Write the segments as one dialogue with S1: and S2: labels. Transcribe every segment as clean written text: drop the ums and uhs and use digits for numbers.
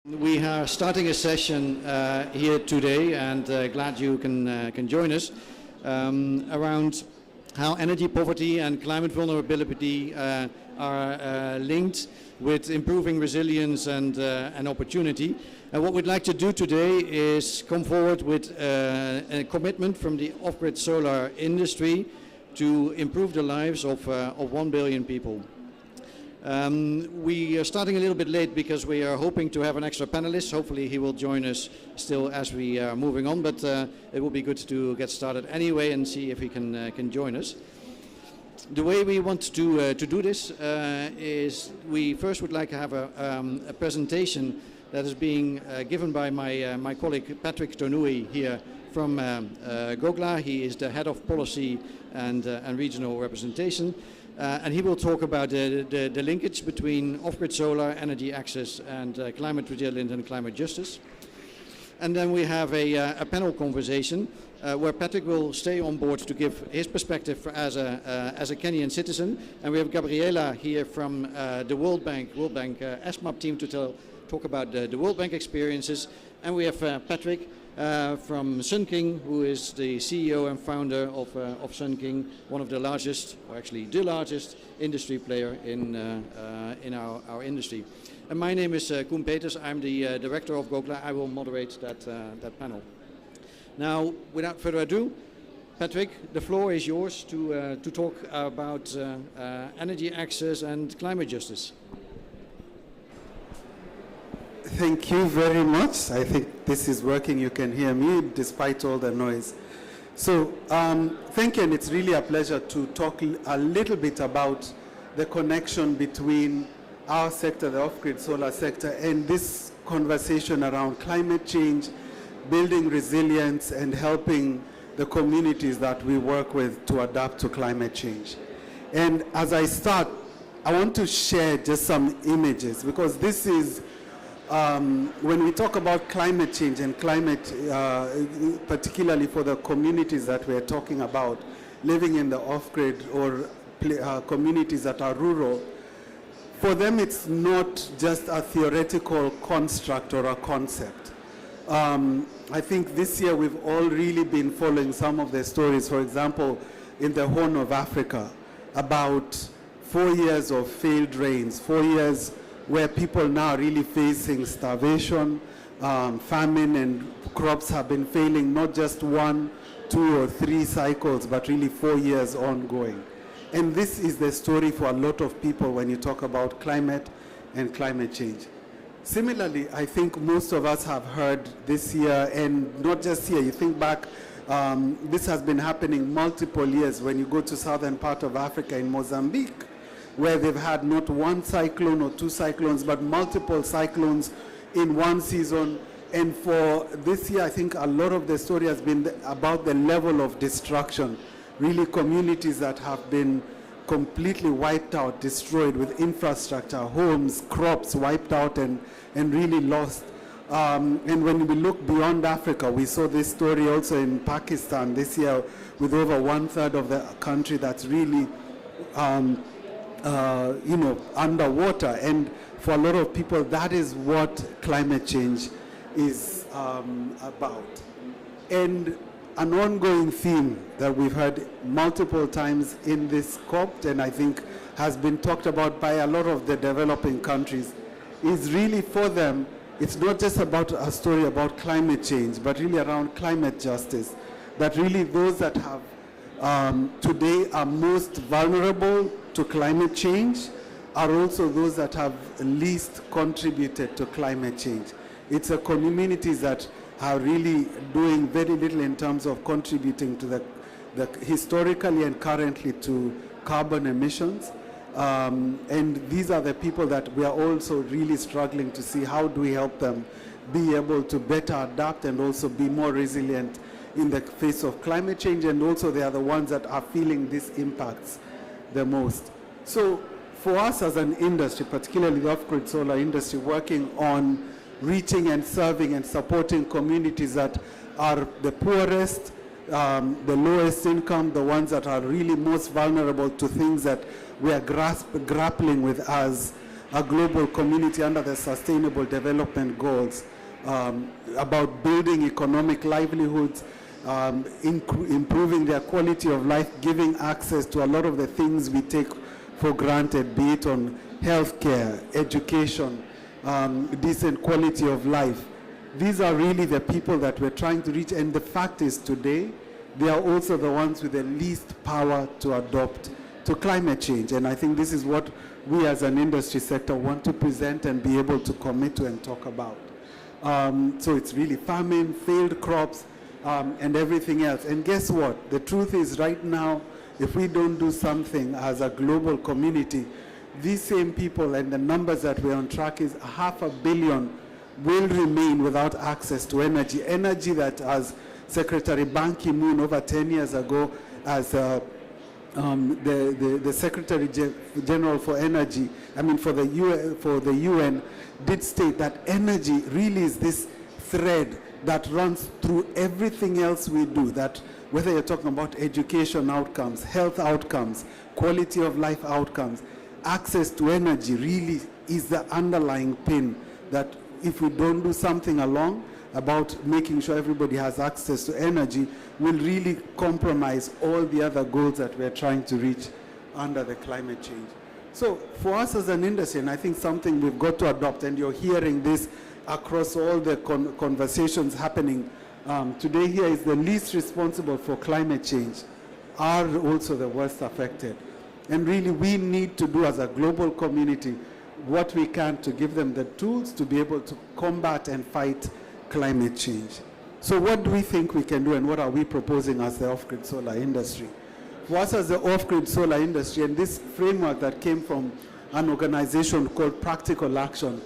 S1: We are starting a session here today, and glad you can join us around how energy poverty and climate vulnerability are linked with improving resilience and opportunity. And what we'd like to do today is come forward with a commitment from the off-grid solar industry to improve the lives of 1 billion people. We are starting a little bit late because we are hoping to have an extra panelist. Hopefully he will join us still as we are moving on, but it will be good to get started anyway and see if he can join us. The way we want to do this is we first would like to have a presentation that is being given by my colleague Patrick Tonui here from Gogla. He is the head of policy and regional representation. And he will talk about the linkage between off-grid solar, energy access, and climate resilience and climate justice. And then we have a panel conversation where Patrick will stay on board to give his perspective as a Kenyan citizen. And we have Gabriela here from the World Bank SMAP team to talk about the World Bank experiences. And we have Patrick from Sunking, who is the CEO and founder of Sunking, one of the largest, or actually the largest industry player in our industry. And my name is Koen Peters. I'm the director of Gogla. I will moderate that panel. Now, without further ado, Patrick, the floor is yours to talk about energy access and climate justice.
S2: Thank you very much. I think this is working. You can hear me despite all the noise. So thank you, and it's really a pleasure to talk a little bit about the connection between our sector, the off-grid solar sector, and this conversation around climate change, building resilience, and helping the communities that we work with to adapt to climate change. And as I start, I want to share just some images, because this is when we talk about climate change and climate, particularly for the communities that we're talking about, living in the off-grid or communities that are rural, for them it's not just a theoretical construct or a concept. I think this year we've all really been following some of the stories, for example, in the Horn of Africa, about 4 years of failed rains, 4 years where people now are really facing starvation, famine, and crops have been failing, not just 1, 2, or 3 cycles, but really 4 years ongoing. And this is the story for a lot of people when you talk about climate and climate change. Similarly, I think most of us have heard this year, and not just here, you think back, this has been happening multiple years when you go to southern part of Africa in Mozambique, where they've had not 1 cyclone or 2 cyclones, but multiple cyclones in 1 season. And for this year, I think a lot of the story has been about the level of destruction. Really communities that have been completely wiped out, destroyed, with infrastructure, homes, crops wiped out and really lost. And when we look beyond Africa, we saw this story also in Pakistan this year, with over 1/3 of the country that's really underwater. And for a lot of people, that is what climate change is about. And an ongoing theme that we've heard multiple times in this COP, and I think has been talked about by a lot of the developing countries, is really for them, it's not just about a story about climate change, but really around climate justice. That really those that have today are most vulnerable to climate change are also those that have least contributed to climate change. It's a communities that are really doing very little in terms of contributing to the historically and currently to carbon emissions. And these are the people that we are also really struggling to see how do we help them be able to better adapt and also be more resilient in the face of climate change. And also they are the ones that are feeling these impacts the most. So for us as an industry, particularly the off-grid solar industry, working on reaching and serving and supporting communities that are the poorest, the lowest income, the ones that are really most vulnerable to things that we are grappling with as a global community under the Sustainable Development Goals, about building economic livelihoods, improving their quality of life, giving access to a lot of the things we take for granted, be it on healthcare, education, decent quality of life. These are really the people that we're trying to reach, and the fact is today, they are also the ones with the least power to adopt to climate change. And I think this is what we as an industry sector want to present and be able to commit to and talk about. So it's really famine, failed crops, and everything else. And guess what? The truth is right now, if we don't do something as a global community, these same people and the numbers that we're on track is 500 million will remain without access to energy. Energy that, as Secretary Ban Ki-moon over 10 years ago, as the Secretary General for Energy, for the UN, did state that energy really is this thread that runs through everything else we do, that whether you're talking about education outcomes, health outcomes, quality of life outcomes, access to energy really is the underlying pin that if we don't do something along about making sure everybody has access to energy, will really compromise all the other goals that we're trying to reach under the climate change. So for us as an industry, and I think something we've got to adopt, and you're hearing this across all the conversations happening today here, is the least responsible for climate change are also the worst affected. And really we need to do as a global community what we can to give them the tools to be able to combat and fight climate change. So what do we think we can do, and what are we proposing as the off-grid solar industry? For us as the off-grid solar industry, and this framework that came from an organization called Practical Action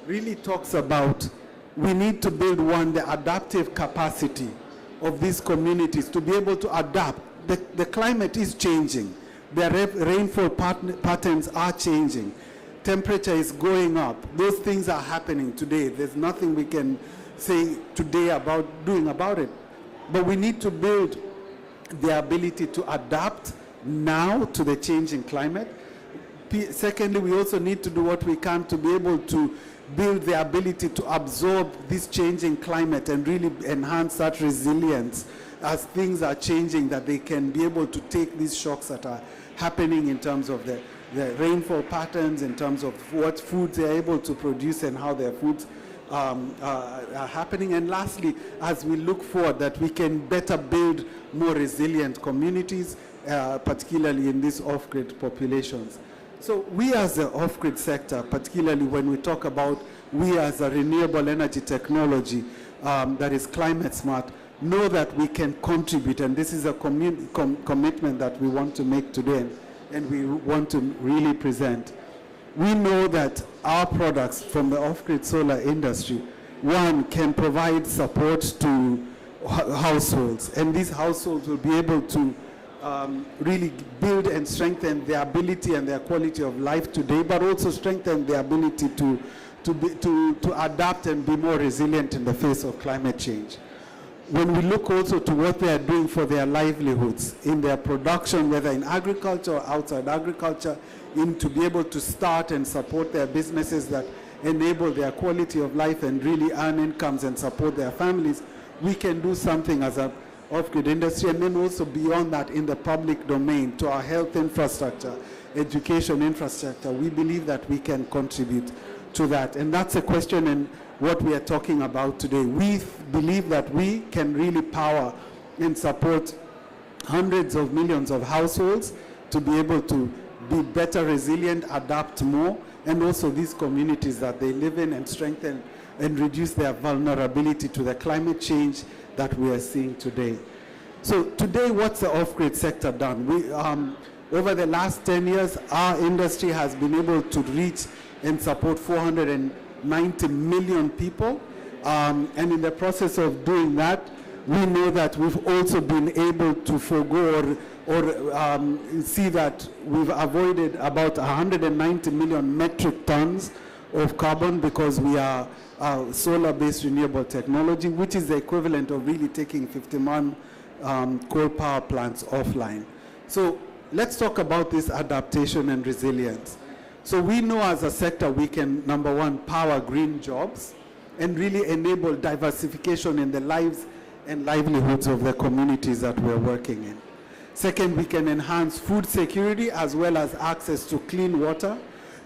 S2: really talks about we need to build, one, the adaptive capacity of these communities to be able to adapt. The climate is changing. The rainfall patterns are changing. Temperature is going up. Those things are happening today. There's nothing we can say today about doing about it. But we need to build the ability to adapt now to the changing climate. Secondly, we also need to do what we can to be able to build the ability to absorb this changing climate and really enhance that resilience as things are changing, that they can be able to take these shocks that are happening in terms of the rainfall patterns, in terms of what foods they're able to produce and how their foods are happening. And lastly, as we look forward, that we can better build more resilient communities, particularly in these off-grid populations. So we as the off-grid sector, particularly when we talk about we as a renewable energy technology that is climate smart, know that we can contribute, and this is a commitment that we want to make today and we want to really present. We know that our products from the off-grid solar industry, one, can provide support to households, and these households will be able to really build and strengthen their ability and their quality of life today, but also strengthen their ability to adapt and be more resilient in the face of climate change. When we look also to what they are doing for their livelihoods in their production, whether in agriculture or outside agriculture, to be able to start and support their businesses that enable their quality of life and really earn incomes and support their families, we can do something as a off-grid industry. And then also beyond that, in the public domain, to our health infrastructure, education infrastructure, we believe that we can contribute to that. And that's a question in what we are talking about today. We believe that we can really power and support hundreds of millions of households to be able to be better resilient, adapt more, and also these communities that they live in, and strengthen and reduce their vulnerability to the climate change that we are seeing today. So today, what's the off-grid sector done? We, over the last 10 years, our industry has been able to reach and support 490 million people. And in the process of doing that, we know that we've also been able to forego or see that we've avoided about 190 million metric tons of carbon, because we are solar-based renewable technology, which is the equivalent of really taking 51 coal power plants offline. So let's talk about this adaptation and resilience. So we know as a sector we can, number one, power green jobs and really enable diversification in the lives and livelihoods of the communities that we're working in. Second, we can enhance food security as well as access to clean water.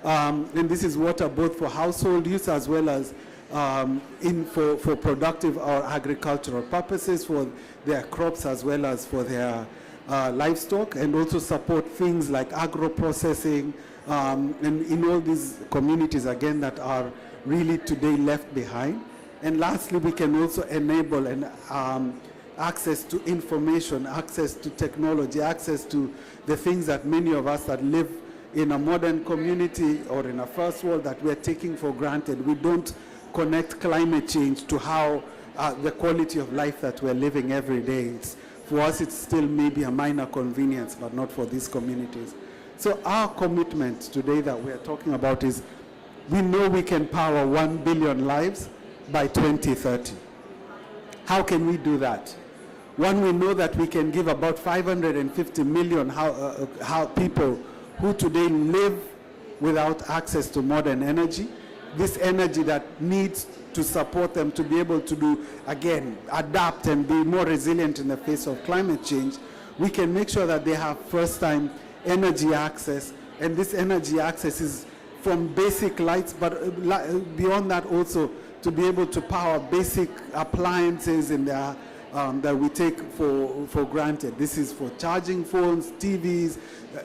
S2: And this is water both for household use as well as for productive or agricultural purposes for their crops as well as for their livestock, and also support things like agro-processing and in all these communities, again, that are really today left behind. And lastly, we can also enable access to information, access to technology, access to the things that many of us that live in a modern community or in a first world that we're taking for granted. We don't connect climate change to how the quality of life that we're living every day. For us, it's still maybe a minor convenience, but not for these communities. So our commitment today that we're talking about is we know we can power 1 billion lives by 2030. How can we do that? One, we know that we can give about 550 million people who today live without access to modern energy. This energy that needs to support them to be able to do, again, adapt and be more resilient in the face of climate change. We can make sure that they have first-time energy access, and this energy access is from basic lights, but beyond that also to be able to power basic appliances in their that we take for granted. This is for charging phones, TVs,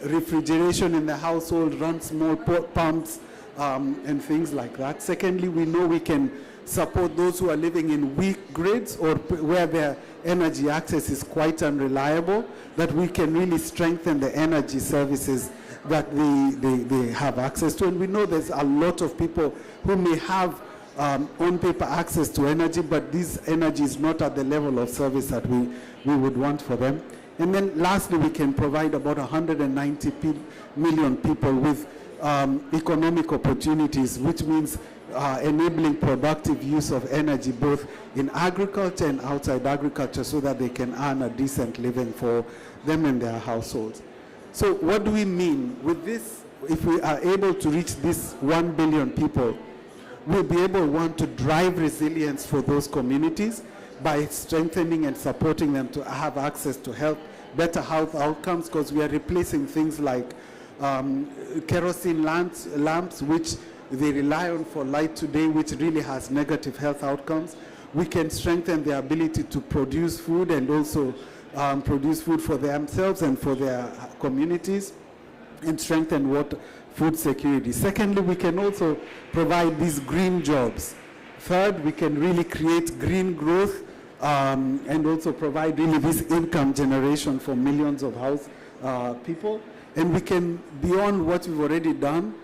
S2: refrigeration in the household, run small pumps, and things like that. Secondly, we know we can support those who are living in weak grids or where their energy access is quite unreliable, that we can really strengthen the energy services that they have access to. And we know there's a lot of people who may have on paper access to energy, but this energy is not at the level of service that we would want for them. And then lastly, we can provide about 190 million people with economic opportunities, which means enabling productive use of energy both in agriculture and outside agriculture so that they can earn a decent living for them and their households. So what do we mean with this? If we are able to reach this 1 billion people, we'll be able, one, to drive resilience for those communities by strengthening and supporting them to have access to health, better health outcomes, because we are replacing things like kerosene lamps, which they rely on for light today, which really has negative health outcomes. We can strengthen their ability to produce food and also produce food for themselves and for their communities, and strengthen food security. Secondly, we can also provide these green jobs. Third, we can really create green growth and also provide really this income generation for millions of people. And we can, beyond what we've already done,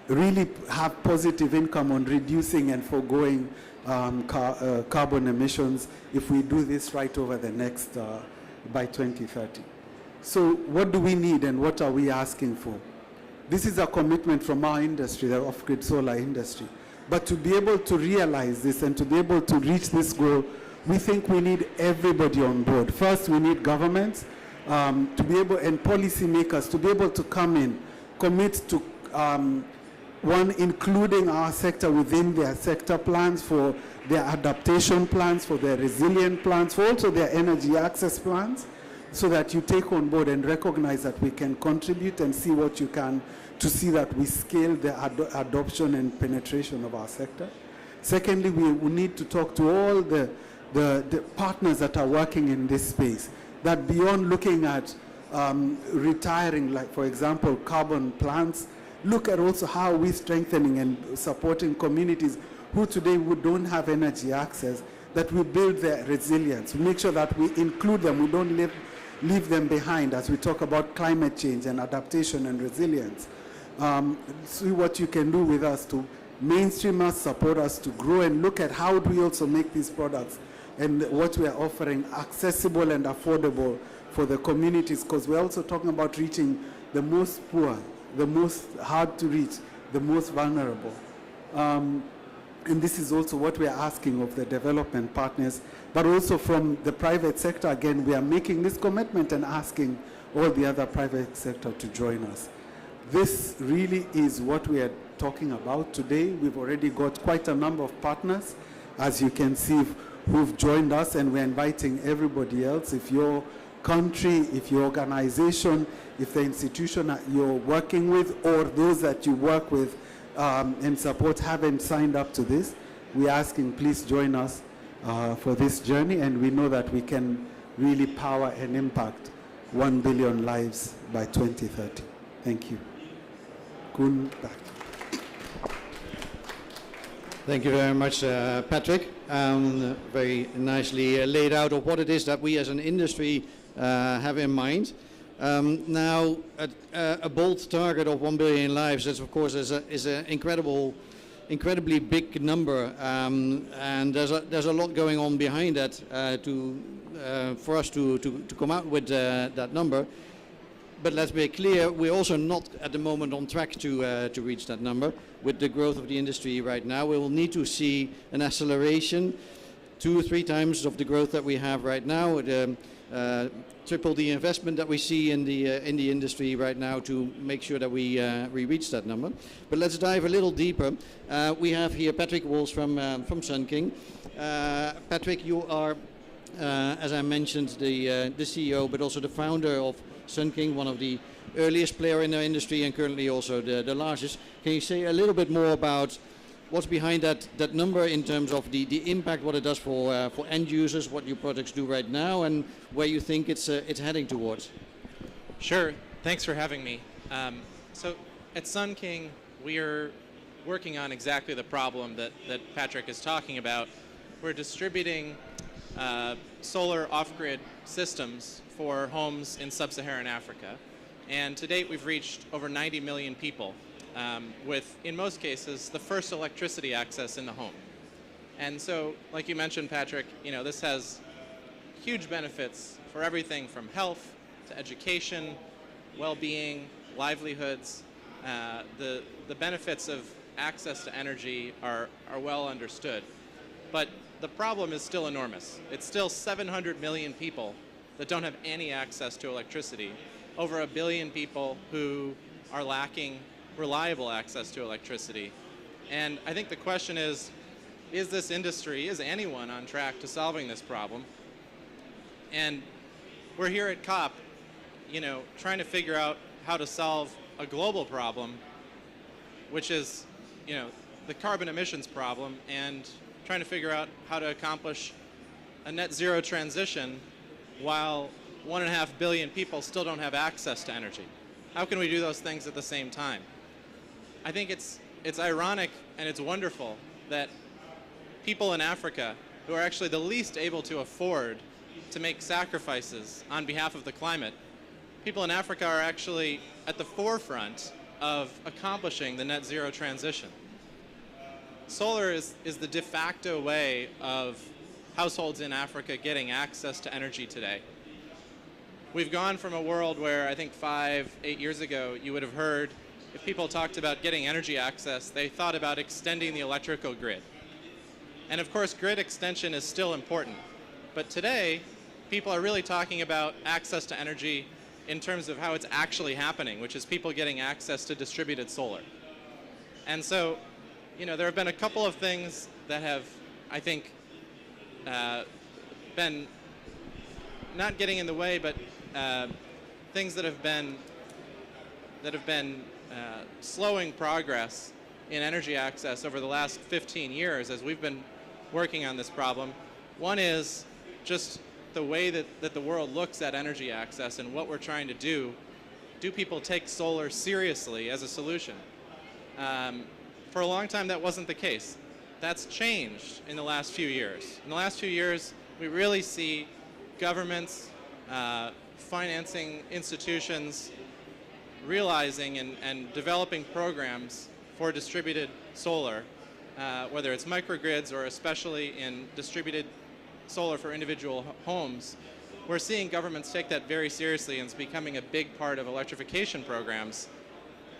S2: really have positive income on reducing and foregoing carbon emissions if we do this right over the next, by 2030. So what do we need and what are we asking for? This is a commitment from our industry, the off-grid solar industry. But to be able to realize this and to be able to reach this goal, we think we need everybody on board. First, we need governments to be able, and policymakers to be able to come in, commit to one, including our sector within their sector plans, for their adaptation plans, for their resilient plans, for also their energy access plans, so that you take on board and recognize that we can contribute and see what you can to see that we scale the adoption and penetration of our sector. Secondly, we need to talk to all the partners that are working in this space, that beyond looking at retiring, like for example, carbon plants, look at also how we're strengthening and supporting communities who today don't have energy access, that we build their resilience. We make sure that we include them, we don't leave them behind as we talk about climate change and adaptation and resilience. See what you can do with us to mainstream us, support us to grow, and look at how do we also make these products and what we are offering accessible and affordable for the communities, because we're also talking about reaching the most poor, the most hard to reach, the most vulnerable. And this is also what we are asking of the development partners, but also from the private sector. Again, we are making this commitment and asking all the other private sector to join us. this really is what we are talking about today. We've already got quite a number of partners, as you can see, who've joined us, and we're inviting everybody else. If your country, if your organization, if the institution that you're working with, or those that you work with and support haven't signed up to this, we're asking, please join us for this journey, and we know that we can really power and impact 1 billion lives by 2030. Thank you. Kun, back.
S1: Thank you very much, Patrick. Very nicely laid out of what it is that we as an industry have in mind. Now, a bold target of 1 billion lives, is of course is an incredibly big number, and there's a lot going on behind that for us to come out with that number. But let's be clear, we're also not at the moment on track to reach that number. With the growth of the industry right now, we will need to see an acceleration, 2 or 3 times of the growth that we have right now, triple the investment that we see in the industry right now to make sure that we reach that number. But let's dive a little deeper. We have here Patrick Walsh from Sun King. Patrick, you are, as I mentioned, the CEO, but also the founder of Sun King, one of the earliest player in the industry and currently also the largest. Can you say a little bit more about what's behind that number in terms of the impact, what it does for end users, what your products do right now, and where you think it's heading towards?
S3: Sure. Thanks for having me. So at Sun King, we are working on exactly the problem that Patrick is talking about. We're distributing solar off-grid systems for homes in sub-Saharan Africa. And to date, we've reached over 90 million people with, in most cases, the first electricity access in the home. And so, like you mentioned, Patrick, this has huge benefits for everything from health to education, well-being, livelihoods. The benefits of access to energy are well understood. But the problem is still enormous. It's still 700 million people that don't have any access to electricity, over 1 billion people who are lacking reliable access to electricity. And I think the question is this industry, is anyone on track to solving this problem? And we're here at COP, trying to figure out how to solve a global problem, which is, the carbon emissions problem, and trying to figure out how to accomplish a net zero transition while 1.5 billion people still don't have access to energy. How can we do those things at the same time? I think it's ironic and it's wonderful that people in Africa, who are actually the least able to afford to make sacrifices on behalf of the climate, people in Africa are actually at the forefront of accomplishing the net zero transition. Solar is the de facto way of households in Africa getting access to energy today. We've gone from a world where I think 5-8 years ago you would have heard if people talked about getting energy access, they thought about extending the electrical grid. And of course, grid extension is still important. But today, people are really talking about access to energy in terms of how it's actually happening, which is people getting access to distributed solar. And so, there have been a couple of things that have, I think, been not getting in the way, but things that have been slowing progress in energy access over the last 15 years as we've been working on this problem. One is just the way that the world looks at energy access and what we're trying to do. Do people take solar seriously as a solution? For a long time, that wasn't the case. That's changed in the last few years. In the last few years, we really see governments, financing institutions realizing and developing programs for distributed solar, whether it's microgrids or especially in distributed solar for individual homes. We're seeing governments take that very seriously, and it's becoming a big part of electrification programs.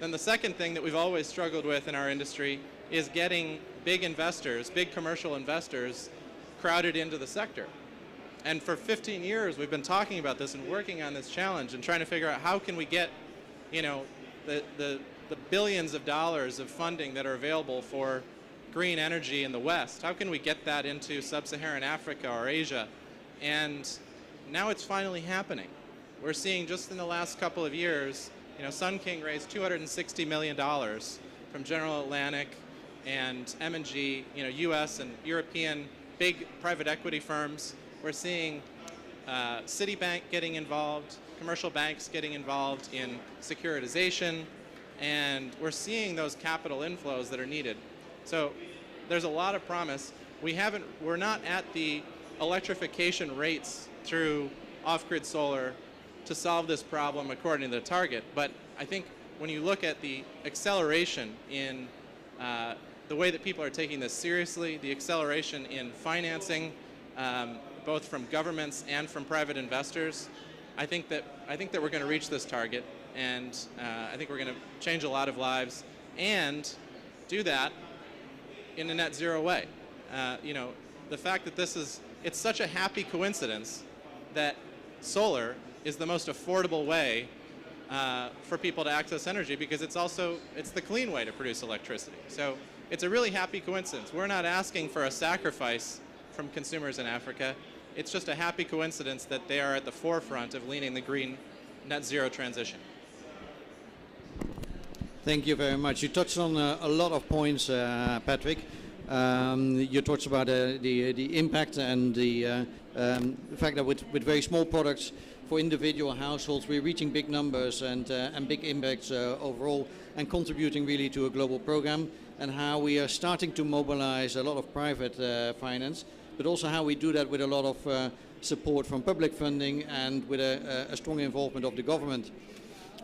S3: Then the second thing that we've always struggled with in our industry is getting big investors, big commercial investors, crowded into the sector. And for 15 years, we've been talking about this and working on this challenge and trying to figure out how can we get, the billions of dollars of funding that are available for green energy in the West. How can we get that into sub-Saharan Africa or Asia? And now it's finally happening. We're seeing just in the last couple of years, Sun King raised $260 million from General Atlantic and M&G, U.S. and European big private equity firms. We're seeing Citibank getting involved, commercial banks getting involved in securitization, and we're seeing those capital inflows that are needed. So there's a lot of promise. We're not at the electrification rates through off-grid solar to solve this problem according to the target, but I think when you look at the acceleration in the way that people are taking this seriously, the acceleration in financing, both from governments and from private investors, I think that we're going to reach this target, and I think we're going to change a lot of lives and do that in a net zero way. The fact that it's such a happy coincidence that solar is the most affordable way for people to access energy, because it's the clean way to produce electricity. So it's a really happy coincidence. We're not asking for a sacrifice from consumers in Africa. It's just a happy coincidence that they are at the forefront of leading the green net zero transition.
S1: Thank you very much. You touched on a lot of points, Patrick. You talked about the impact and the fact that with very small products for individual households, we're reaching big numbers and big impacts overall, and contributing really to a global program, and how we are starting to mobilize a lot of private finance, but also how we do that with a lot of support from public funding and with a strong involvement of the government.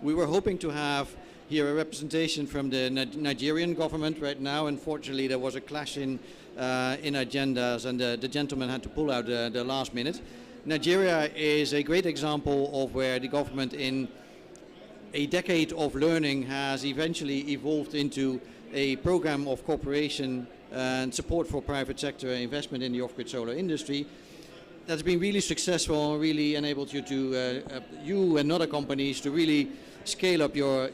S1: We were hoping to have here a representation from the Nigerian government right now. Unfortunately, there was a clash in agendas, and the gentleman had to pull out the last minute. Nigeria is a great example of where the government, in a decade of learning, has eventually evolved into a program of cooperation and support for private sector investment in the off-grid solar industry. That's been really successful, really enabled you to, you and other companies, to really scale up your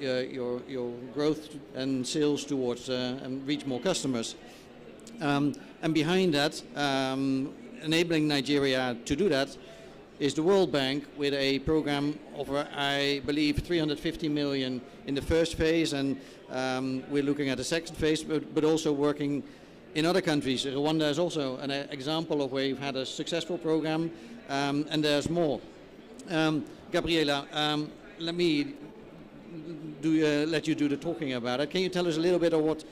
S1: growth and sales towards and reach more customers. And behind that, enabling Nigeria to do that, is the World Bank with a program of, I believe, 350 million in the first phase, and we're looking at the second phase, but also working in other countries. Rwanda is also an example of where you've had a successful program, and there's more. Gabriela, let me let you do the talking about it. Can you tell us a little bit of what,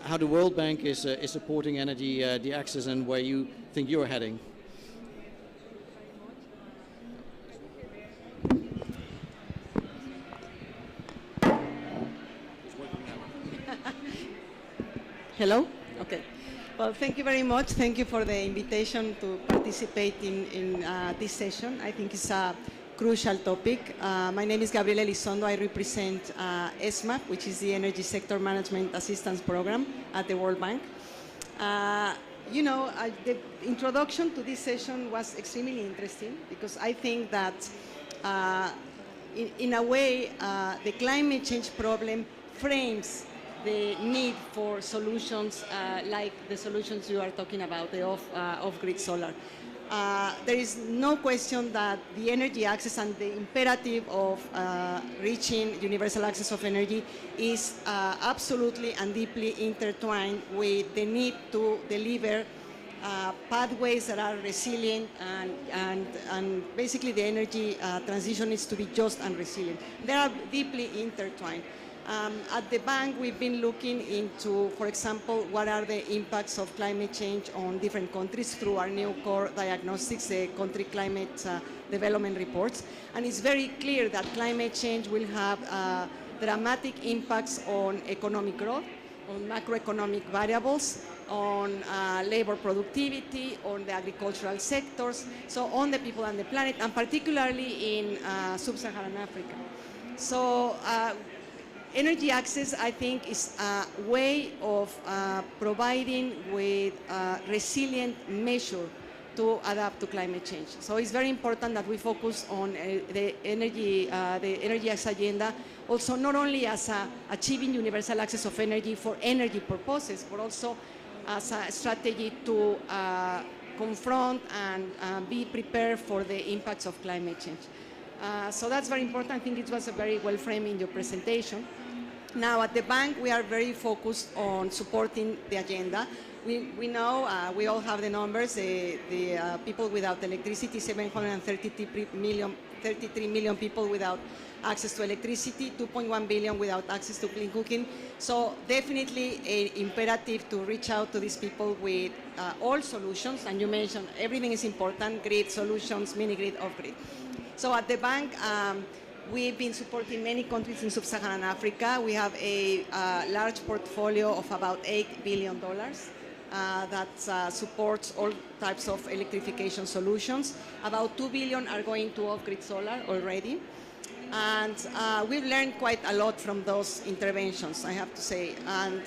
S1: how the World Bank is supporting energy, the access, and where you think you're heading?
S4: Hello? Okay. Well, thank you very much. Thank you for the invitation to participate in this session. I think it's a crucial topic. My name is Gabriela Elizondo. I represent ESMAP, which is the Energy Sector Management Assistance Program at the World Bank. The introduction to this session was extremely interesting, because I think that in a way, the climate change problem frames the need for solutions like the solutions you are talking about, the off-grid solar. There is no question that the energy access and the imperative of reaching universal access of energy is absolutely and deeply intertwined with the need to deliver pathways that are resilient, and basically the energy transition needs to be just and resilient. They are deeply intertwined. At the bank, we've been looking into, for example, what are the impacts of climate change on different countries through our new core diagnostics, the country climate development reports. And it's very clear that climate change will have dramatic impacts on economic growth, on macroeconomic variables, on labor productivity, on the agricultural sectors, so on the people and the planet, and particularly in sub-Saharan Africa. So energy access, I think, is a way of providing with a resilient measure to adapt to climate change. So it's very important that we focus on the energy Act agenda, also not only as achieving universal access of energy for energy purposes, but also as a strategy to confront and be prepared for the impacts of climate change. So that's very important. I think it was very well framed in your presentation. Now, at the bank, we are very focused on supporting the agenda. We know, we all have the numbers, the people without electricity, 733 million people without access to electricity, 2.1 billion without access to clean cooking. So definitely an imperative to reach out to these people with all solutions. And you mentioned everything is important, grid solutions, mini-grid, off-grid. So at the bank, we've been supporting many countries in sub-Saharan Africa. We have a large portfolio of about $8 billion that supports all types of electrification solutions. About 2 billion are going to off-grid solar already. And we've learned quite a lot from those interventions, I have to say. And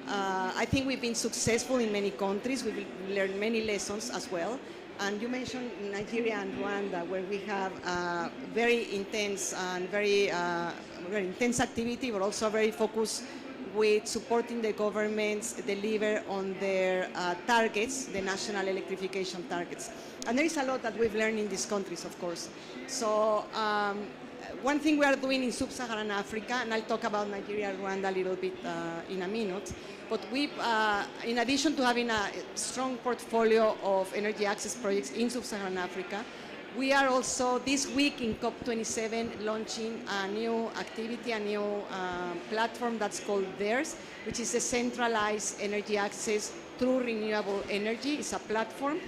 S4: I think we've been successful in many countries. We've learned many lessons as well. And you mentioned Nigeria and Rwanda, where we have very intense and very intense activity, but also very focused with supporting the governments deliver on their targets, the national electrification targets. And there is a lot that we've learned in these countries, of course. So one thing we are doing in sub-Saharan Africa, and I'll talk about Nigeria and Rwanda a little bit in a minute, but we, in addition to having a strong portfolio of energy access projects in sub-Saharan Africa, we are also this week in COP27 launching a new activity, a new platform that's called DARES, which is a centralized energy access through renewable energy. It's a platform.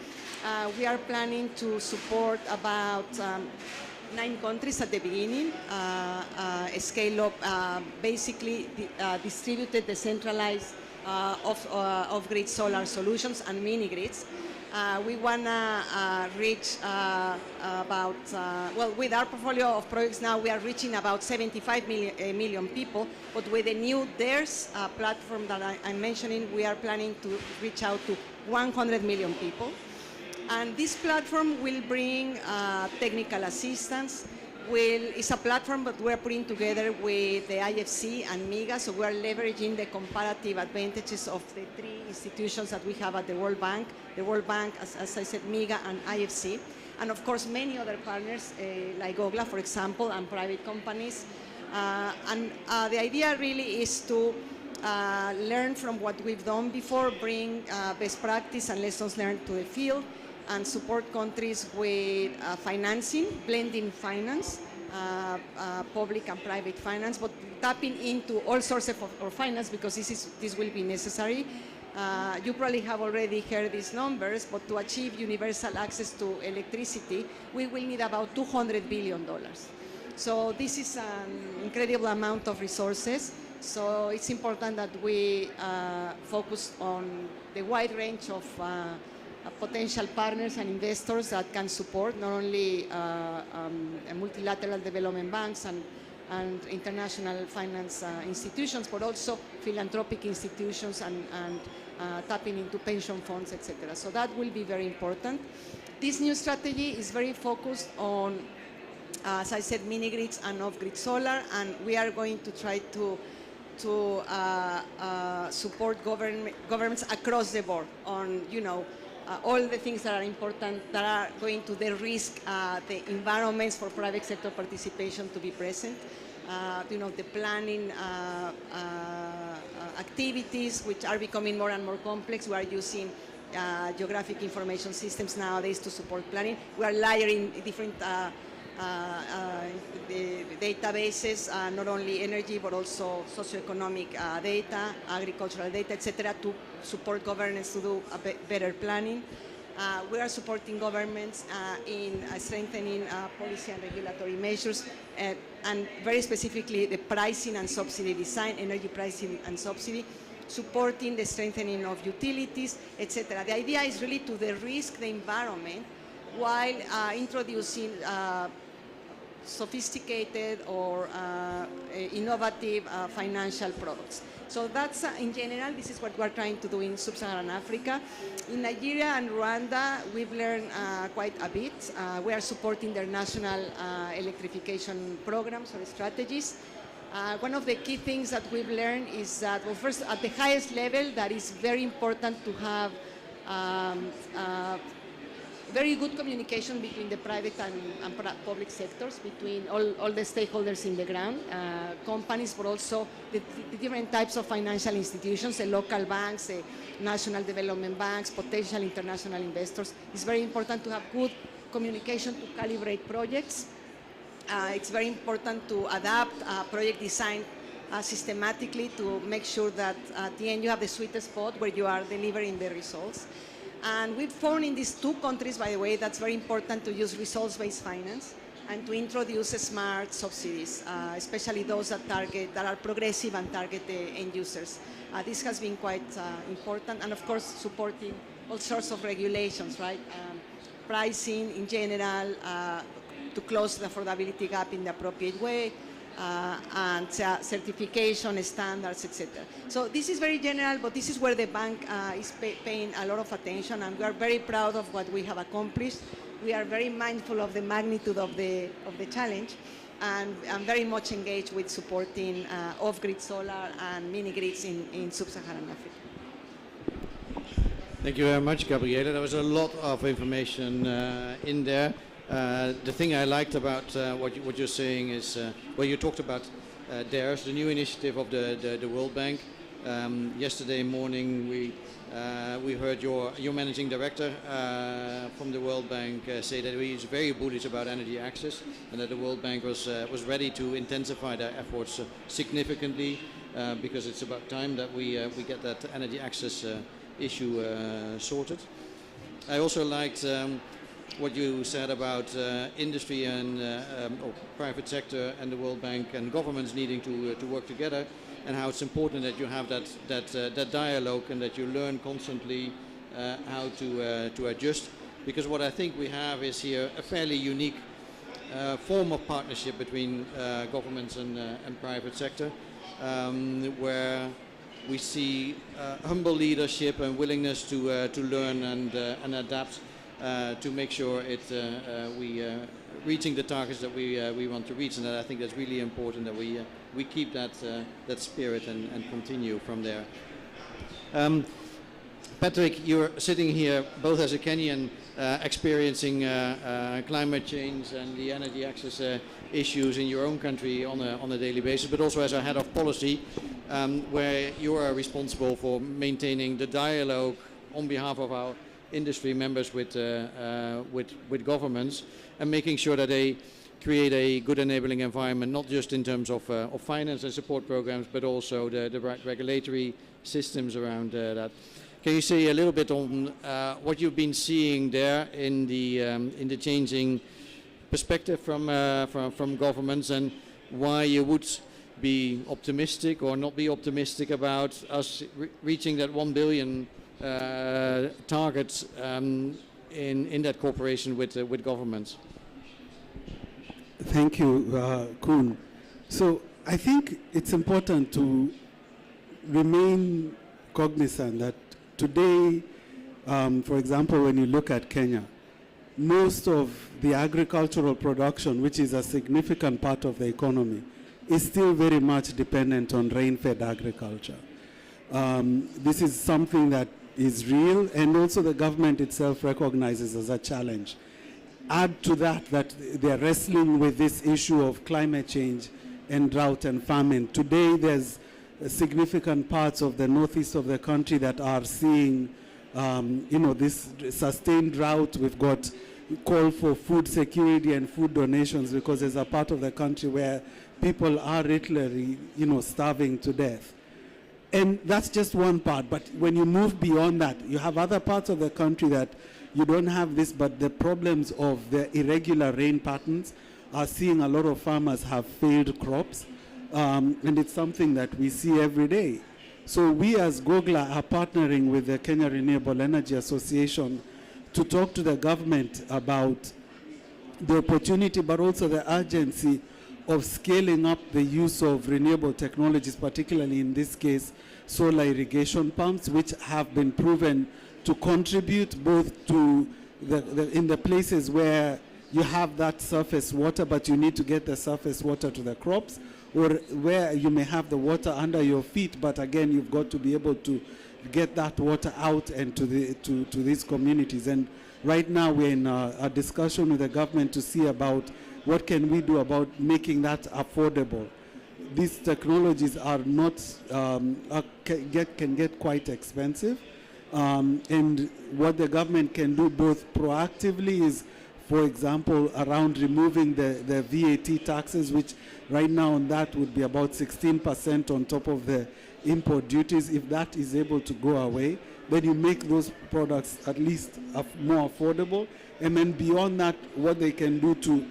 S4: We are planning to support about 9 countries at the beginning, scale up basically distributed, decentralized off-grid solar solutions and mini-grids. We want to reach about, well, with our portfolio of projects now, we are reaching about 75 million people, but with the new DARES platform that I'm mentioning, we are planning to reach out to 100 million people. And this platform will bring technical assistance. It's a platform that we're putting together with the IFC and MIGA, so we're leveraging the comparative advantages of the 3 institutions that we have at the World Bank. The World Bank, as I said, MIGA and IFC. And of course, many other partners like OGLA, for example, and private companies. And the idea really is to learn from what we've done before, bring best practice and lessons learned to the field, and support countries with financing, blending finance, public and private finance, but tapping into all sources of finance because this will be necessary. You probably have already heard these numbers, but to achieve universal access to electricity, we will need about $200 billion. So this is an incredible amount of resources. So it's important that we focus on the wide range of potential partners and investors that can support not only multilateral development banks and international finance institutions, but also philanthropic institutions and tapping into pension funds, etc. So that will be very important. This new strategy is very focused on, as I said, mini-grids and off-grid solar, and we are going to try to support governments across the board on, all the things that are important, that are going to de-risk the environments for private sector participation to be present. The planning activities, which are becoming more and more complex. We are using geographic information systems nowadays to support planning. We are layering different databases, not only energy, but also socioeconomic data, agricultural data, etc., to support governments to do a better planning. We are supporting governments in strengthening policy and regulatory measures, and very specifically the pricing and subsidy design, energy pricing and subsidy, supporting the strengthening of utilities, etc. The idea is really to de-risk the environment while introducing sophisticated or innovative financial products. So that's, in general, this is what we're trying to do in Sub-Saharan Africa. In Nigeria and Rwanda, we've learned quite a bit. We are supporting their national electrification programs or strategies. One of the key things that we've learned is that, well, first, at the highest level, that is very important to have very good communication between the private and public sectors, between all the stakeholders in the ground, companies, but also the different types of financial institutions, the local banks, the national development banks, potential international investors. It's very important to have good communication to calibrate projects. It's very important to adapt project design systematically to make sure that at the end you have the sweet spot where you are delivering the results. And we've found in these two countries, by the way, that's very important to use results-based finance and to introduce smart subsidies, especially those that are progressive and target the end users. This has been quite important, and of course supporting all sorts of regulations, right? Pricing in general, to close the affordability gap in the appropriate way, and certification standards, etc. So this is very general, but this is where the bank is paying a lot of attention, and we are very proud of what we have accomplished. We are very mindful of the magnitude of the challenge, and I'm very much engaged with supporting off-grid solar and mini-grids in Sub-Saharan Africa.
S1: Thank you very much, Gabriela. There was a lot of information in there. The thing I liked about what you're saying is, well, you talked about DARES, the new initiative of the World Bank. Yesterday morning, we heard your managing director from the World Bank say that he is very bullish about energy access, and that the World Bank was ready to intensify their efforts significantly, because it's about time that we get that energy access issue sorted. I also liked what you said about industry and or private sector and the World Bank and governments needing to work together, and how it's important that you have that dialogue and that you learn constantly how to adjust. Because what I think we have is here a fairly unique form of partnership between governments and private sector, where we see humble leadership and willingness to learn and adapt to make sure we reaching the targets that we want to reach, and that I think that's really important that we keep that spirit and continue from there. Patrick, you're sitting here both as a Kenyan experiencing climate change and the energy access issues in your own country on a daily basis, but also as a head of policy, where you are responsible for maintaining the dialogue on behalf of our industry members with governments, and making sure that they create a good enabling environment, not just in terms of finance and support programs, but also the right regulatory systems around that. Can you say a little bit on what you've been seeing there in the changing perspective from governments, and why you would be optimistic or not be optimistic about us reaching that 1 billion targets in that cooperation with governments?
S2: Thank you, Koen. So I think it's important to remain cognizant that today, for example, when you look at Kenya, most of the agricultural production, which is a significant part of the economy, is still very much dependent on rain-fed agriculture. This is something that is real, and also the government itself recognizes as a challenge. Add to that they're wrestling with this issue of climate change and drought and famine. Today there's significant parts of the northeast of the country that are seeing this sustained drought. We've got call for food security and food donations, because there's a part of the country where people are literally starving to death. And that's just one part, but when you move beyond that, you have other parts of the country that you don't have this, but the problems of the irregular rain patterns are seeing a lot of farmers have failed crops, and it's something that we see every day. So we as GOGLA are partnering with the Kenya Renewable Energy Association to talk to the government about the opportunity, but also the urgency of scaling up the use of renewable technologies, particularly in this case, solar irrigation pumps, which have been proven to contribute both to in the places where you have that surface water, but you need to get the surface water to the crops, or where you may have the water under your feet, but again, you've got to be able to get that water out and to these communities. And right now, we're in a discussion with the government to see about what can we do about making that affordable. These technologies are not can get quite expensive, and what the government can do both proactively is, for example, around removing the VAT taxes, which right now on that would be about 16% on top of the import duties. If that is able to go away, then you make those products at least more affordable. And then beyond that, what they can do to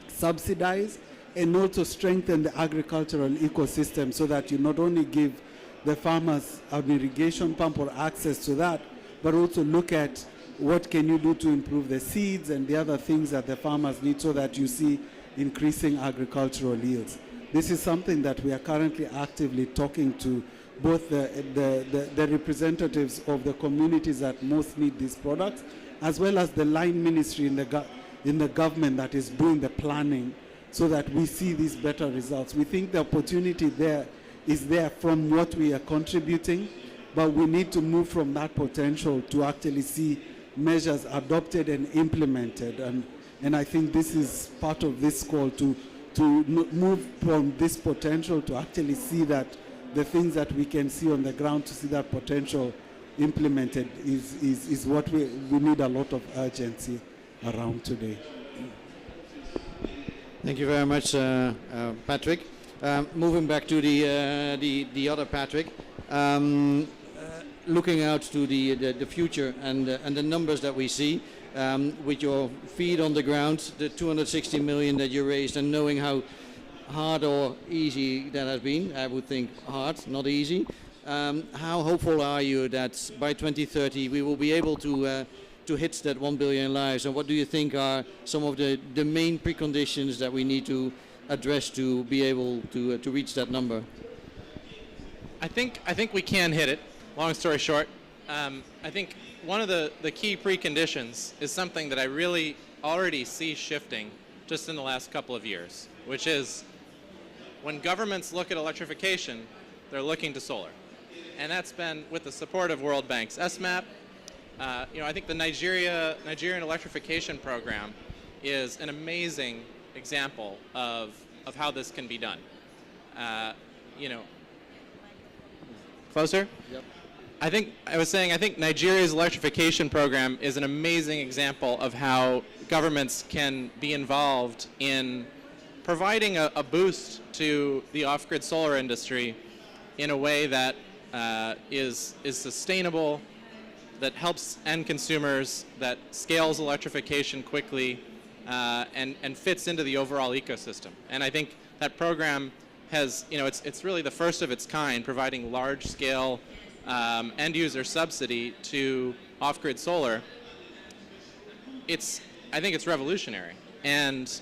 S2: subsidize and also strengthen the agricultural ecosystem, so that you not only give the farmers an irrigation pump or access to that, but also look at what can you do to improve the seeds and the other things that the farmers need, so that you see increasing agricultural yields. This is something that we are currently actively talking to both the representatives of the communities that most need these products, as well as the line ministry in the government that is doing the planning, so that we see these better results. We think the opportunity there is there from what we are contributing, but we need to move from that potential to actually see measures adopted and implemented. And I think this is part of this call to move from this potential to actually see that the things that we can see on the ground, to see that potential implemented is what we need a lot of urgency around today.
S1: Thank you very much, Patrick. Moving back to the other Patrick, looking out to the future and the numbers that we see, with your feet on the ground, the 260 million that you raised, and knowing how hard or easy that has been. I would think hard, not easy. How hopeful are you that by 2030 we will be able to hit that 1 billion lives, and what do you think are some of the main preconditions that we need to address to be able to reach that number?
S3: I think we can hit it. Long story short, I think one of the key preconditions is something that I really already see shifting just in the last couple of years, which is when governments look at electrification, they're looking to solar. And that's been with the support of World Bank's SMAP. I think the Nigerian electrification program is an amazing example of how this can be done. Closer? Yep. I think Nigeria's electrification program is an amazing example of how governments can be involved in providing a boost to the off-grid solar industry in a way that is sustainable, that helps end consumers, that scales electrification quickly, and fits into the overall ecosystem. And I think that program has, it's really the first of its kind, providing large-scale end-user subsidy to off-grid solar. I think it's revolutionary, and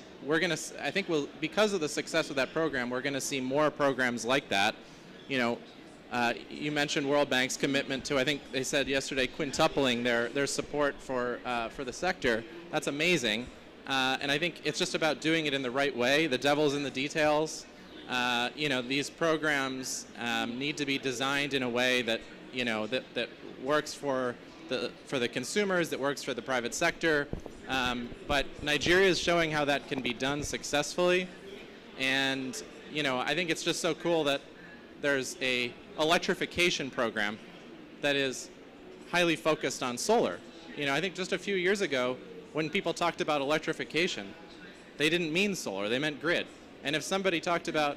S3: because of the success of that program, we're going to see more programs like that. You mentioned World Bank's commitment to, I think they said yesterday, quintupling their support for the sector. That's amazing, and I think it's just about doing it in the right way. The devil's in the details. These programs need to be designed in a way that that works for the consumers, that works for the private sector. But Nigeria is showing how that can be done successfully, and I think it's just so cool that there's a electrification program that is highly focused on solar. I think just a few years ago, when people talked about electrification, they didn't mean solar, they meant grid. And if somebody talked about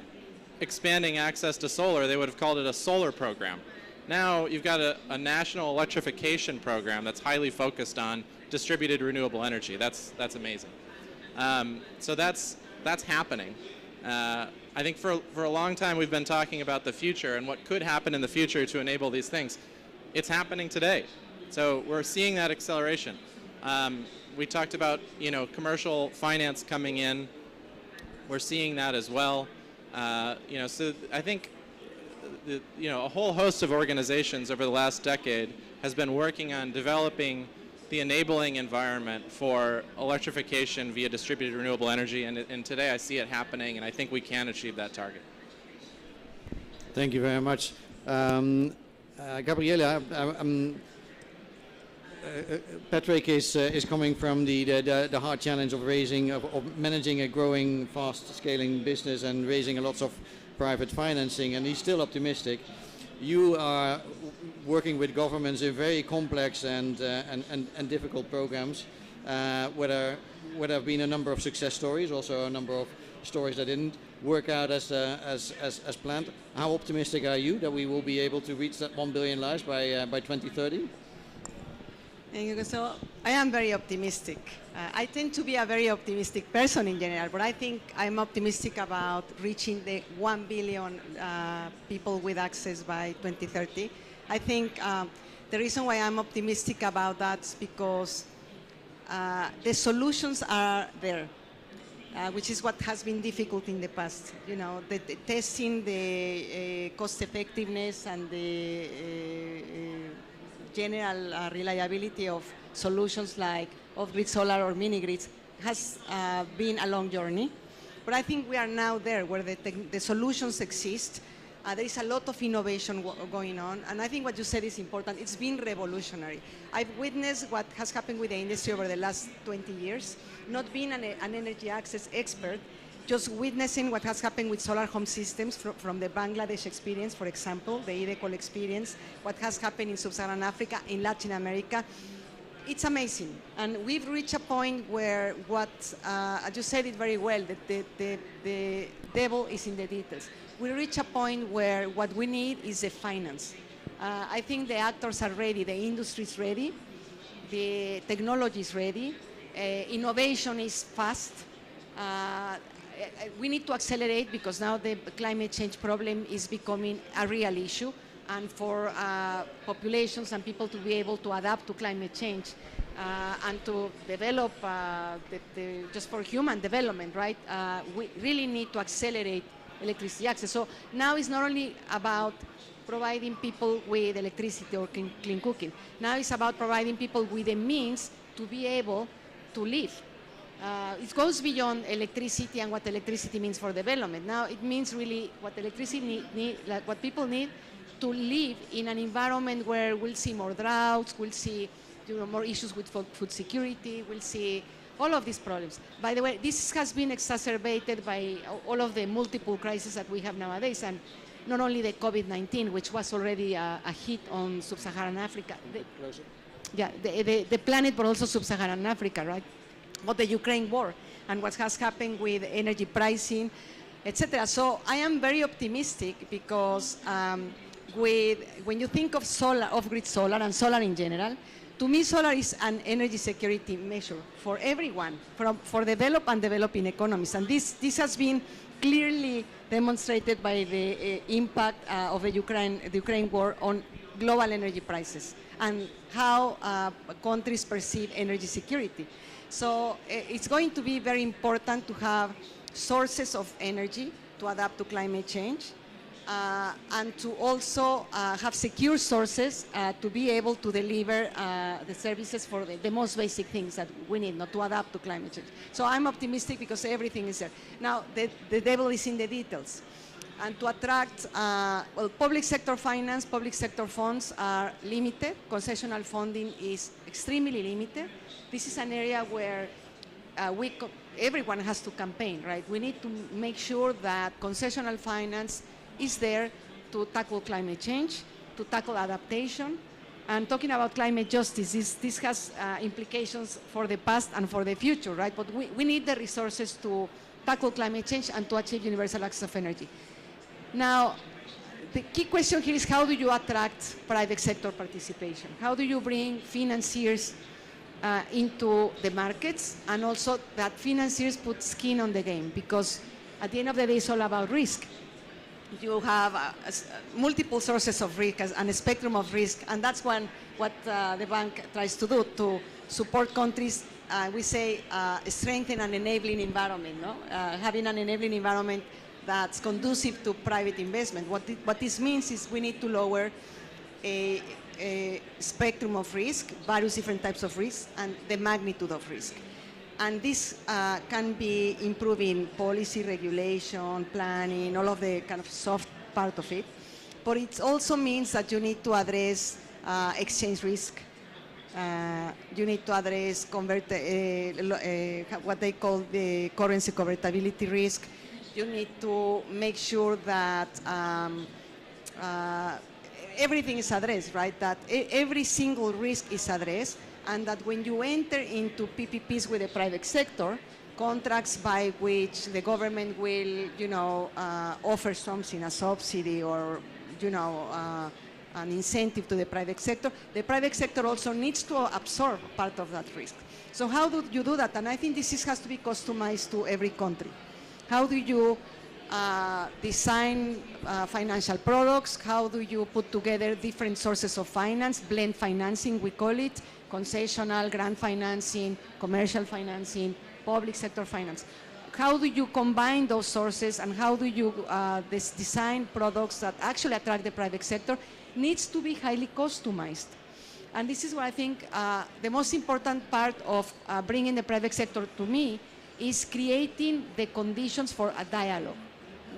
S3: expanding access to solar, they would have called it a solar program. Now you've got a national electrification program that's highly focused on distributed renewable energy. That's amazing. So that's happening. I think for a long time we've been talking about the future and what could happen in the future to enable these things. It's happening today. So we're seeing that acceleration. we talked about, commercial finance coming in. We're seeing that as well. So I think, a whole host of organizations over the last decade has been working on developing the enabling environment for electrification via distributed renewable energy, and today I see it happening, and I think we can achieve that target.
S1: Thank you very much. Gabriela, Patrick is coming from the hard challenge of managing a growing, fast-scaling business and raising lots of private financing, and he's still optimistic. You are working with governments in very complex and difficult programs, where there have been a number of success stories, also a number of stories that didn't work out as planned. How optimistic are you that we will be able to reach that 1 billion lives by 2030?
S4: So I am very optimistic. I tend to be a very optimistic person in general, but I think I'm optimistic about reaching the 1 billion people with access by 2030. I think the reason why I'm optimistic about that is because the solutions are there, which is what has been difficult in the past. The testing the cost effectiveness and the general reliability of solutions like off-grid solar or mini-grids has been a long journey. But I think we are now there where the solutions exist. There is a lot of innovation going on, and I think what you said is important. It's been revolutionary. I've witnessed what has happened with the industry over the last 20 years, not being an energy access expert, just witnessing what has happened with solar home systems from the Bangladesh experience, for example, the EDECOL experience, what has happened in Sub-Saharan Africa, in Latin America. It's amazing. And we've reached a point where as you said it very well, that the devil is in the details. We reach a point where what we need is the finance. I think the actors are ready, the industry is ready, the technology is ready, innovation is fast. We need to accelerate because now the climate change problem is becoming a real issue, and for populations and people to be able to adapt to climate change and to develop just for human development, right? We really need to accelerate electricity access. So now it's not only about providing people with electricity or clean cooking. Now it's about providing people with the means to be able to live. It goes beyond electricity and what electricity means for development. Now it means really what electricity like what people need to live in an environment where we'll see more droughts, we'll see more issues with food security, we'll see all of these problems. By the way, this has been exacerbated by all of the multiple crises that we have nowadays, and not only the COVID-19, which was already a hit on Sub-Saharan Africa. The planet, but also Sub-Saharan Africa, right? But the Ukraine war and what has happened with energy pricing, etc. So I am very optimistic because when you think of solar, off-grid solar and solar in general, to me, solar is an energy security measure for everyone, for developed and developing economies. And this has been clearly demonstrated by the impact of the Ukraine war on global energy prices and how countries perceive energy security. So it's going to be very important to have sources of energy to adapt to climate change. And to also have secure sources to be able to deliver the services for the most basic things that we need, not to adapt to climate change. So I'm optimistic because everything is there. Now, the devil is in the details. And to attract, public sector finance, public sector funds are limited. Concessional funding is extremely limited. This is an area where everyone has to campaign, right? We need to make sure that concessional finance is there to tackle climate change, to tackle adaptation. And talking about climate justice, this has implications for the past and for the future, right? But we need the resources to tackle climate change and to achieve universal access of energy. Now, the key question here is how do you attract private sector participation? How do you bring financiers into the markets, and also that financiers put skin on the game? Because at the end of the day, it's all about risk. You have multiple sources of risk and a spectrum of risk, and that's what the bank tries to do, to support countries we say, strengthen an enabling environment, no? Having an enabling environment that's conducive to private investment. What this means is we need to lower a spectrum of risk, various different types of risk, and the magnitude of risk. And this can be improving policy, regulation, planning, all of the kind of soft part of it. But it also means that you need to address exchange risk. You need to address what they call the currency convertibility risk. You need to make sure that everything is addressed, right? That every single risk is addressed, and that when you enter into PPPs with the private sector, contracts by which the government will, offer something, a subsidy or, an incentive to the private sector also needs to absorb part of that risk. So how do you do that? And I think this has to be customized to every country. How do you design financial products? How do you put together different sources of finance, blend financing, we call it, concessional, grant financing, commercial financing, public sector finance? How do you combine those sources, and how do you design products that actually attract the private sector? Needs to be highly customized. And this is what I think the most important part of bringing the private sector to me is creating the conditions for a dialogue.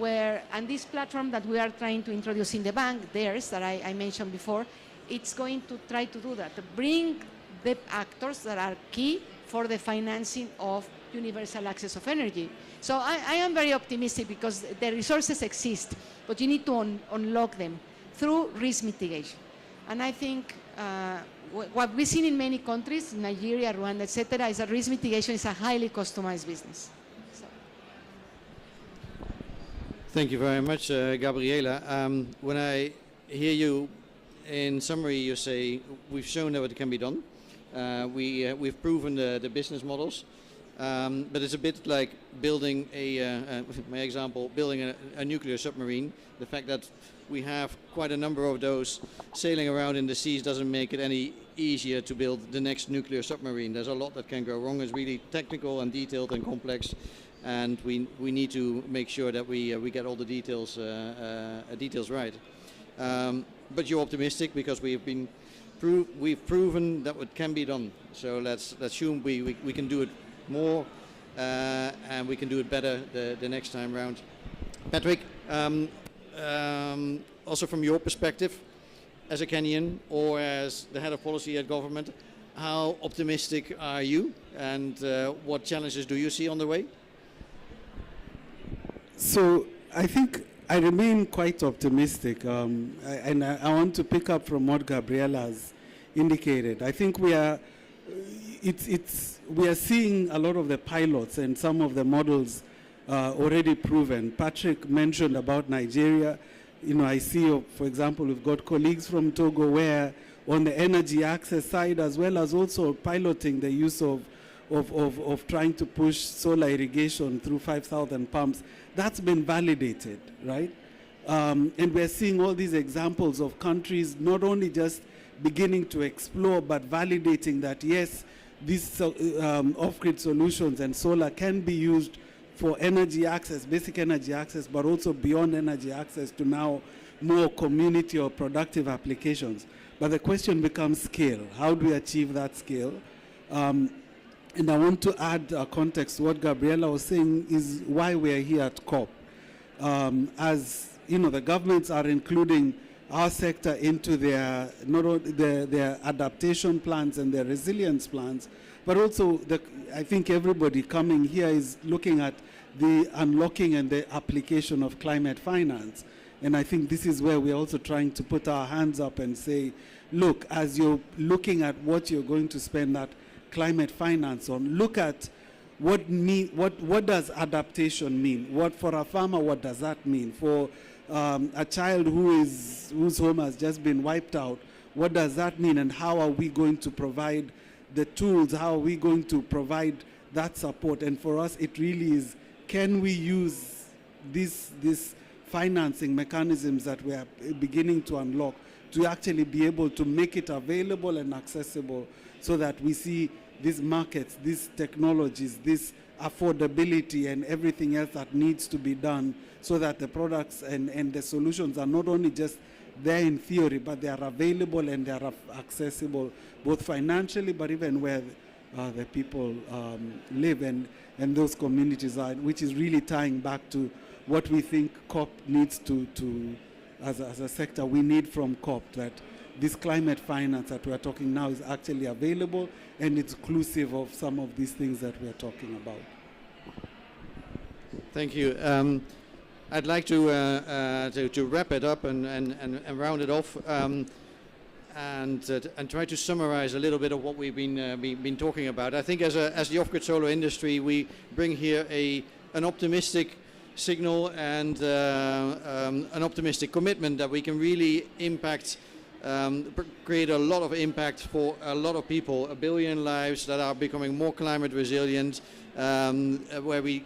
S4: And this platform that we are trying to introduce in the bank, theirs, that I mentioned before, it's going to try to do that, to bring the actors that are key for the financing of universal access of energy. So I am very optimistic because the resources exist, but you need to unlock them through risk mitigation. And I think what we've seen in many countries, Nigeria, Rwanda, etc., is that risk mitigation is a highly customized business. So.
S1: Thank you very much, Gabriela. When I hear you, in summary, you say we've shown that it can be done. We've proven the business models, but it's a bit like building my example, building a nuclear submarine. The fact that we have quite a number of those sailing around in the seas doesn't make it any easier to build the next nuclear submarine. There's a lot that can go wrong. It's really technical and detailed and complex, and we need to make sure that we get all the details right. But you're optimistic because we've proven that it can be done. So let's assume we can do it more and we can do it better the next time round. Patrick, also from your perspective, as a Kenyan or as the head of policy at government, how optimistic are you, and what challenges do you see on the way?
S2: So I think I remain quite optimistic, and I want to pick up from what Gabriela has indicated. I think we are seeing a lot of the pilots and some of the models already proven. Patrick mentioned about Nigeria. I see, for example, we've got colleagues from Togo where on the energy access side, as well as also piloting the use of trying to push solar irrigation through 5,000 pumps, that's been validated, right? And we're seeing all these examples of countries not only just beginning to explore, but validating that, yes, these off-grid solutions and solar can be used for energy access, basic energy access, but also beyond energy access to now more community or productive applications. But the question becomes scale. How do we achieve that scale? And I want to add a context to what Gabriela was saying is why we're here at COP. As the governments are including our sector into their not only their adaptation plans and their resilience plans, but also I think everybody coming here is looking at the unlocking and the application of climate finance. And I think this is where we're also trying to put our hands up and say, look, as you're looking at what you're going to spend that climate finance on, look at what does adaptation mean? What for a farmer, what does that mean? For a child whose home has just been wiped out, what does that mean? And how are we going to provide the tools? How are we going to provide that support? And for us, it really is, can we use these financing mechanisms that we are beginning to unlock to actually be able to make it available and accessible so that we see these markets, these technologies, this affordability and everything else that needs to be done so that the products and the solutions are not only just there in theory, but they are available and they are accessible both financially, but even where the people live and those communities are, which is really tying back to what we think COP needs to as a sector, we need from COP, that this climate finance that we're talking now is actually available and it's inclusive of some of these things that we're talking about.
S1: Thank you. I'd like to wrap it up and round it off and try to summarize a little bit of what we've been talking about. I think as the off-grid solar industry, we bring here an optimistic signal and an optimistic commitment that we can really impact, create a lot of impact for a lot of people, 1 billion lives that are becoming more climate resilient, where we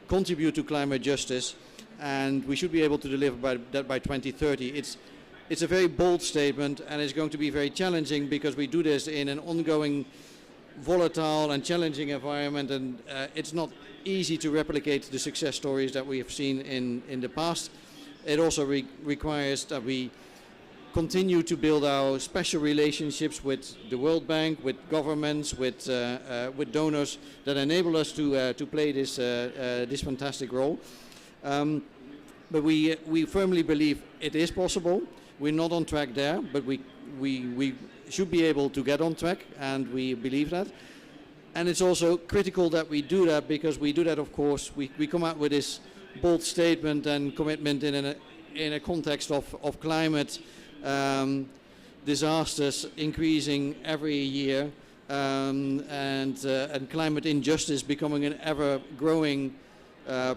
S1: contribute to climate justice, and we should be able to deliver that by 2030. It's a very bold statement, and it's going to be very challenging because we do this in an ongoing volatile and challenging environment, and it's not easy to replicate the success stories that we have seen in the past. It also requires that we continue to build our special relationships with the World Bank, with governments, with donors that enable us to play this fantastic role. But we firmly believe it is possible. We're not on track there, but we should be able to get on track, and we believe that. And it's also critical that we do that, because we do that, of course, we come out with this bold statement and commitment in a context of climate disasters increasing every year, and climate injustice becoming an ever-growing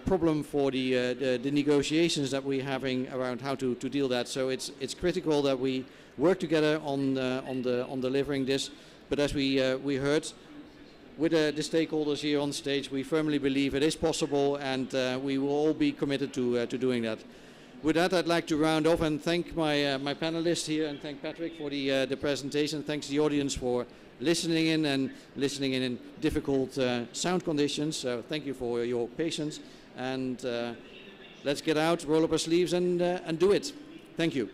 S1: problem for the negotiations that we're having around how to deal that. So it's critical that we work together on delivering this. But as we heard, with the stakeholders here on stage, we firmly believe it is possible, and we will all be committed to doing that. With that, I'd like to round off and thank my panelists here, and thank Patrick for the presentation. Thanks the audience for listening in difficult sound conditions. So thank you for your patience, and let's get out, roll up our sleeves, and do it. Thank you.